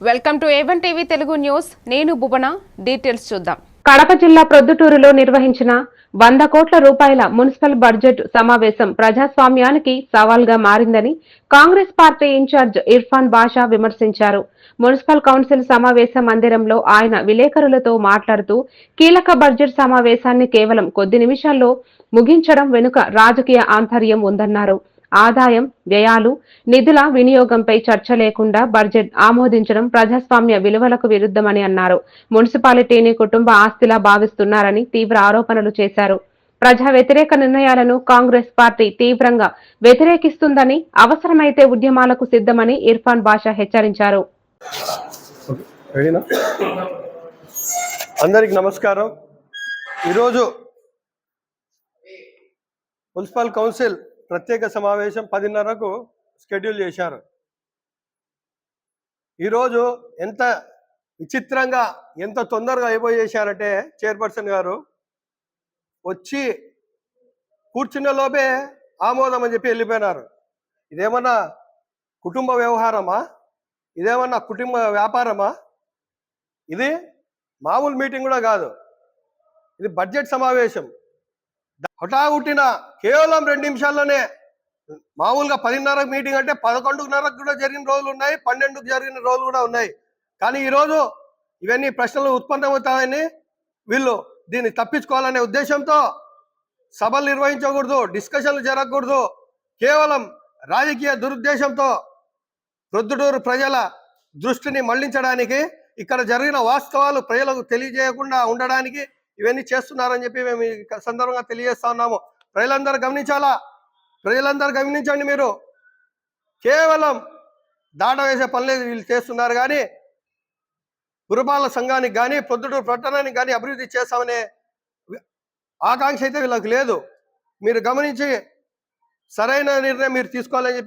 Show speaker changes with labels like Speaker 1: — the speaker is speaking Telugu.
Speaker 1: Welcome to A1 TV Telugu news. నేను భువన. డీటెయిల్స్ చూద్దాం.
Speaker 2: కడప జిల్లా ప్రొద్దుటూరులో నిర్వహించిన 100 కోట్ల రూపాయల మున్సిపల్ బడ్జెట్ సమావేశం ప్రజాస్వామ్యానికి సవాల్గా మారిందని కాంగ్రెస్ పార్టీ ఇన్ఛార్జ్ ఇర్ఫాన్ బాషా విమర్శించారు. మున్సిపల్ కౌన్సిల్ సమావేశ మందిరంలో ఆయన విలేకరులతో మాట్లాడుతూ కీలక బడ్జెట్ సమావేశాన్ని కేవలం కొద్ది నిమిషాల్లో ముగించడం వెనుక రాజకీయ ఆంతర్యం ఉందన్నారు. ఆదాయం, వ్యయాలు, నిధుల వినియోగంపై చర్చ లేకుండా బడ్జెట్ ఆమోదించడం ప్రజాస్వామ్య విలువలకు విరుద్ధమని అన్నారు. మున్సిపాలిటీని కుటుంబ ఆస్తిలా భావిస్తున్నారని తీవ్ర ఆరోపణలు చేశారు. ప్రజా వ్యతిరేక నిర్ణయాలను కాంగ్రెస్ పార్టీ తీవ్రంగా వ్యతిరేకిస్తుందని, అవసరమైతే ఉద్యమాలకు సిద్ధమని ఇర్ఫాన్ బాషా హెచ్చరించారు.
Speaker 3: అందరికి నమస్కారం. ఈరోజు మున్సిపల్ కౌన్సిల్ ప్రత్యేక సమావేశం 10:30కు షెడ్యూల్ చేశారు. ఈరోజు ఎంత విచిత్రంగా ఎంత తొందరగా అయిపోయేశారంటే చైర్పర్సన్ గారు వచ్చి కూర్చున్న లోపే ఆమోదం అని చెప్పి వెళ్ళిపోయినారు. ఇదేమన్నా కుటుంబ వ్యవహారమా? ఇదేమన్నా కుటుంబ వ్యాపారమా? ఇది మామూలు మీటింగ్ కూడా కాదు, ఇది బడ్జెట్ సమావేశం. హఠాగుట్టిన కేవలం 2 నిమిషాల్లోనే, మామూలుగా 10:30 మీటింగ్ అంటే 11:30 కూడా జరిగిన రోజులు ఉన్నాయి, 12కు జరిగిన రోజులు కూడా ఉన్నాయి. కానీ ఈరోజు ఇవన్నీ ప్రశ్నలు ఉత్పన్నమవుతాయని వీళ్ళు దీన్ని తప్పించుకోవాలనే ఉద్దేశంతో సభలు నిర్వహించకూడదు, డిస్కషన్లు జరగకూడదు, కేవలం రాజకీయ దురుద్దేశంతో ప్రొద్దుటూరు ప్రజల దృష్టిని మళ్లించడానికి, ఇక్కడ జరిగిన వాస్తవాలు ప్రజలకు తెలియజేయకుండా ఉండడానికి ఇవన్నీ చేస్తున్నారని చెప్పి మేము ఈ సందర్భంగా తెలియజేస్తా ఉన్నాము. ప్రజలందరూ గమనించాలా, ప్రజలందరూ గమనించండి. మీరు కేవలం దాట వేసే పనులేదు వీళ్ళు చేస్తున్నారు. కానీ పురపాలక సంఘానికి కానీ ప్రొద్దుటూరు పట్టణానికి కానీ అభివృద్ధి చేస్తామనే ఆకాంక్ష అయితే వీళ్ళకి లేదు. మీరు గమనించి సరైన నిర్ణయం మీరు తీసుకోవాలని చెప్పి